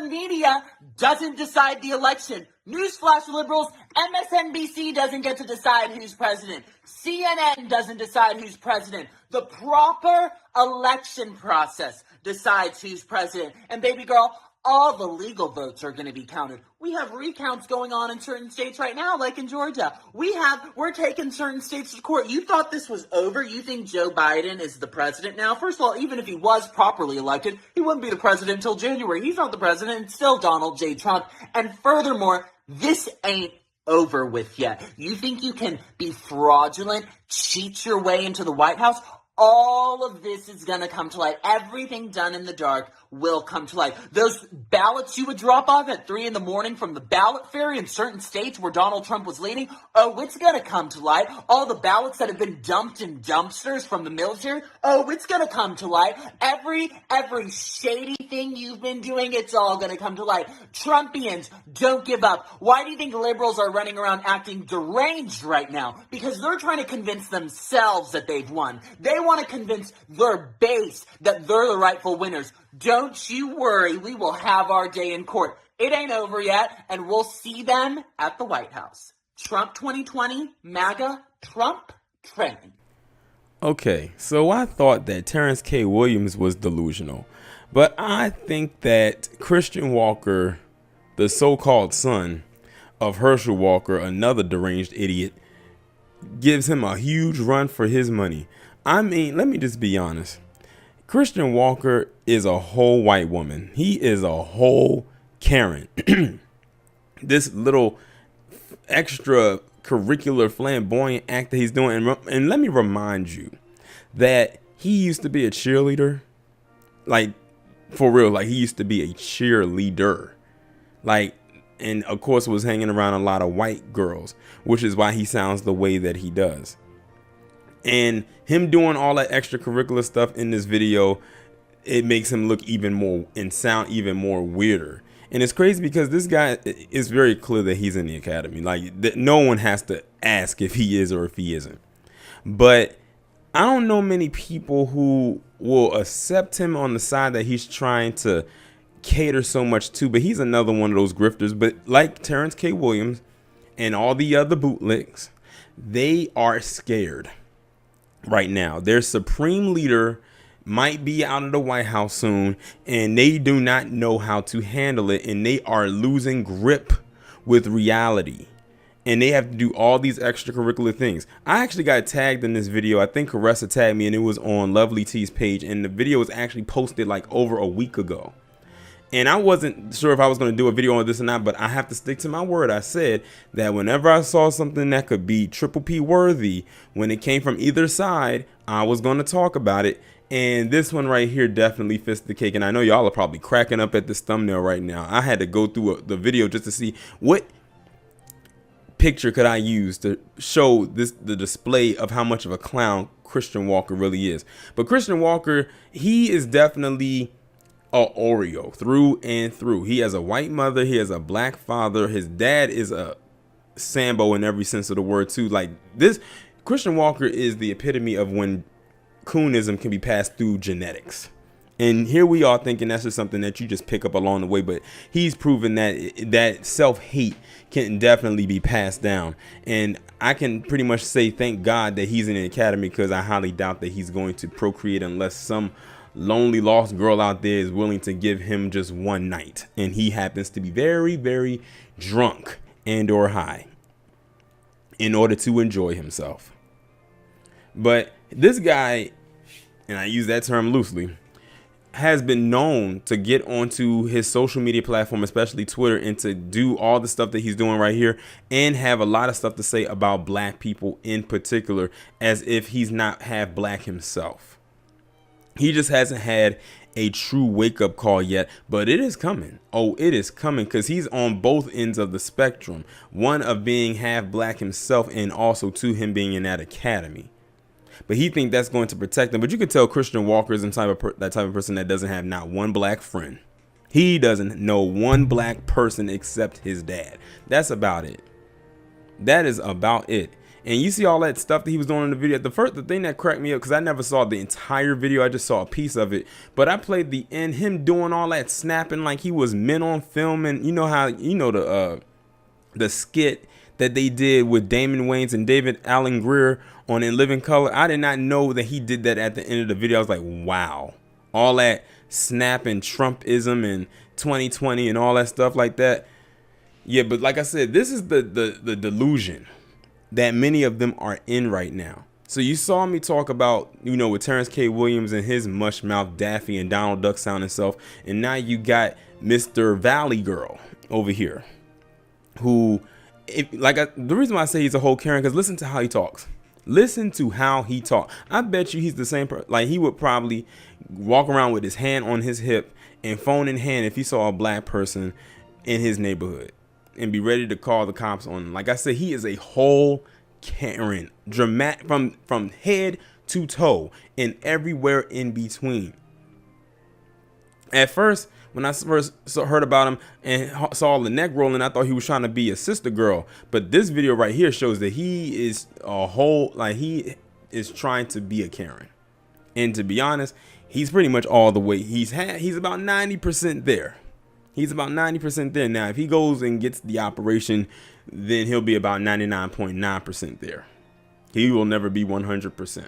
media doesn't decide the election. Newsflash, liberals, MSNBC doesn't get to decide who's president. CNN doesn't decide who's president. The proper election process decides who's president. And baby girl, all the legal votes are going to be counted. We have recounts going on in certain states right now, like in Georgia. We're taking certain states to court. You thought this was over? You think Joe Biden is the president now? First of all, even if he was properly elected, he wouldn't be the president until January. He's not the president. It's still Donald J. Trump. And furthermore, this ain't over with yet. You think you can be fraudulent, cheat your way into the White House? All of this is going to come to light. Everything done in the dark will come to light. Those ballots you would drop off at 3 a.m. from the ballot ferry in certain states where Donald Trump was leading, it's going to come to light. All the ballots that have been dumped in dumpsters from the military, it's going to come to light. Every shady thing you've been doing, it's all going to come to light. Trumpians, don't give up. Why do you think liberals are running around acting deranged right now? Because they're trying to convince themselves that they've won. They want to convince their base that they're the rightful winners. Don't you worry, we will have our day in court. It ain't over yet, and we'll see them at the White House. Trump 2020, MAGA, Trump training. Okay, so I thought that Terrence K. Williams was delusional, but I think that Christian Walker, the so-called son of Herschel Walker, another deranged idiot, gives him a huge run for his money. I mean, let me just be honest. Christian Walker is a whole white woman. He is a whole Karen. This little extracurricular flamboyant act that he's doing. And let me remind you that he used to be a cheerleader. Like, for real, like he used to be a cheerleader. Like, and of course was hanging around a lot of white girls, which is why he sounds the way that he does. And him doing all that extracurricular stuff in this video, it makes him look even more and sound even more weirder. And it's crazy because this guy is very clear that he's in the academy. Like, no one has to ask if he is or if he isn't. But I don't know many people who will accept him on the side that he's trying to cater so much to. But he's another one of those grifters. But like Terrence K. Williams and all the other bootlicks, they are scared. Right now, their supreme leader might be out of the White House soon, and they do not know how to handle it, and they are losing grip with reality, and they have to do all these extracurricular things. I actually got tagged in this video. I think Caressa tagged me, and it was on Lovely T's page, and the video was actually posted like over a week ago. And I wasn't sure if I was going to do a video on this or not, but I have to stick to my word. I said that whenever I saw something that could be Triple P worthy, when it came from either side, I was going to talk about it. And this one right here definitely fits the cake. And I know y'all are probably cracking up at this thumbnail right now. I had to go through the video just to see what picture could I use to show the display of how much of a clown Christian Walker really is. But Christian Walker, he is definitely a Oreo through and through. He has a white mother. He has a black father. His dad is a Sambo in every sense of the word too. Like this, Christian Walker is the epitome of when coonism can be passed through genetics. And here we are thinking that's just something that you just pick up along the way. But he's proven that self-hate can definitely be passed down. And I can pretty much say thank God that he's in the academy, because I highly doubt that he's going to procreate unless some lonely lost girl out there is willing to give him just one night, and he happens to be very, very drunk and or high in order to enjoy himself. But this guy, and I use that term loosely, has been known to get onto his social media platform, especially Twitter, and to do all the stuff that he's doing right here and have a lot of stuff to say about black people in particular, as if he's not half black himself. He just hasn't had a true wake-up call yet, but it is coming. Oh, it is coming, because he's on both ends of the spectrum. One of being half black himself, and also to him being in that academy. But he thinks that's going to protect him. But you can tell Christian Walker is that type of person that doesn't have not one black friend. He doesn't know one black person except his dad. That's about it. That is about it. And you see all that stuff that he was doing in the video. The thing that cracked me up, because I never saw the entire video, I just saw a piece of it. But I played the end, him doing all that snapping like he was men on film. And you know how, the skit that they did with Damon Wayans and David Alan Grier on In Living Color. I did not know that he did that at the end of the video. I was like, wow. All that snapping Trumpism and 2020 and all that stuff like that. Yeah, but like I said, this is the delusion that many of them are in right now. So you saw me talk about, with Terrence K. Williams and his mush mouth Daffy and Donald Duck sounding self. And now you got Mr. Valley Girl over here who, the reason why I say he's a whole Karen, because listen to how he talks. Listen to how he talks. I bet you he's the same person. Like, he would probably walk around with his hand on his hip and phone in hand if he saw a black person in his neighborhood and be ready to call the cops on him. Like I said, he is a whole Karen, dramatic from head to toe and everywhere in between. At first, when I first heard about him and saw the neck rolling, I thought he was trying to be a sister girl. But this video right here shows that he is he is trying to be a Karen. And to be honest, he's pretty much all the way. He's about 90% there. He's about 90% there. Now, if he goes and gets the operation, then he'll be about 99.9% there. He will never be 100%.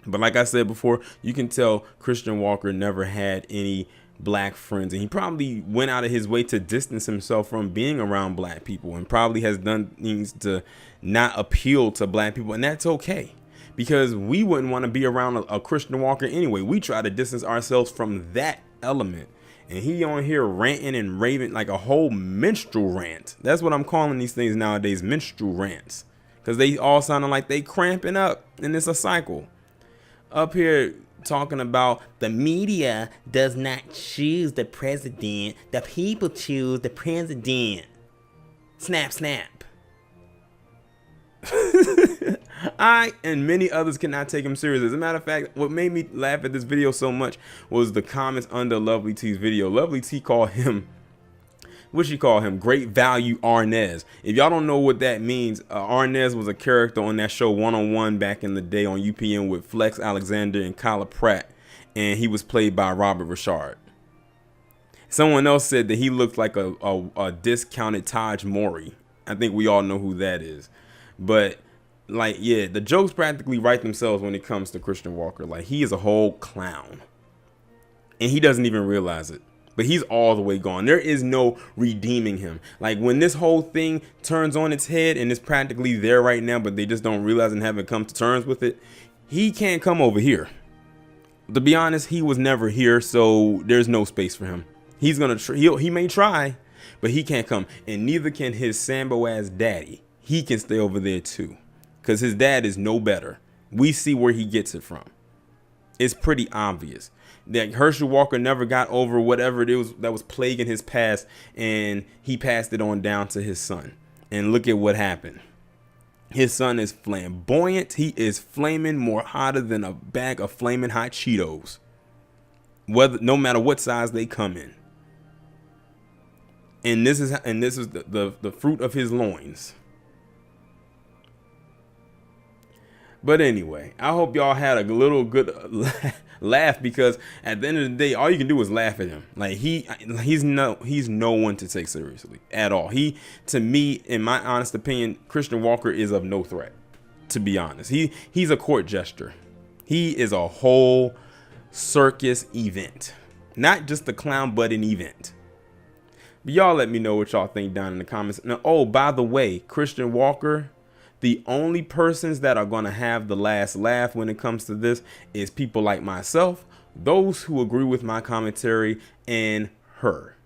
But like I said before, you can tell Christian Walker never had any black friends, and he probably went out of his way to distance himself from being around black people, and probably has done things to not appeal to black people, and that's okay, because we wouldn't want to be around a Christian Walker anyway. We try to distance ourselves from that element. And he on here ranting and raving like a whole menstrual rant. That's what I'm calling these things nowadays, menstrual rants, because they all sounding like they cramping up, and it's a cycle. Up here talking about the media does not choose the president, the people choose the president. Snap, snap. I and many others cannot take him serious. As a matter of fact, what made me laugh at this video so much was the comments under Lovely T's video. Lovely T called him, what'd she call him? Great Value Arnez. If y'all don't know what that means, Arnez was a character on that show 101 back in the day on UPN with Flex Alexander and Kyla Pratt, and he was played by Robert Richard. Someone else said that he looked like a discounted Taj Mowry. I think we all know who that is. But like, yeah, the jokes practically write themselves when it comes to Christian Walker. Like, he is a whole clown, and he doesn't even realize it. But he's all the way gone. There is no redeeming him. Like, when this whole thing turns on its head, and it's practically there right now, but they just don't realize and haven't come to terms with it, he can't come over here. To be honest, he was never here, so there's no space for him. He's gonna he may try, but he can't come, and neither can his Sambo ass daddy. He can stay over there too, because his dad is no better. We see where he gets it from. It's pretty obvious that Herschel Walker never got over whatever it was that was plaguing his past, and he passed it on down to his son. And look at what happened. His son is flamboyant. He is flaming more hotter than a bag of flaming hot Cheetos, no matter what size they come in. And this is the fruit of his loins. But anyway, I hope y'all had a little good laugh, because at the end of the day, all you can do is laugh at him. Like, he's no one to take seriously at all. To me, in my honest opinion, Christian Walker is of no threat. To be honest, he's a court jester. He is a whole circus event, not just a clown, but an event. But y'all let me know what y'all think down in the comments. Now, oh, by the way, Christian Walker, the only persons that are going to have the last laugh when it comes to this is people like myself, those who agree with my commentary, and her.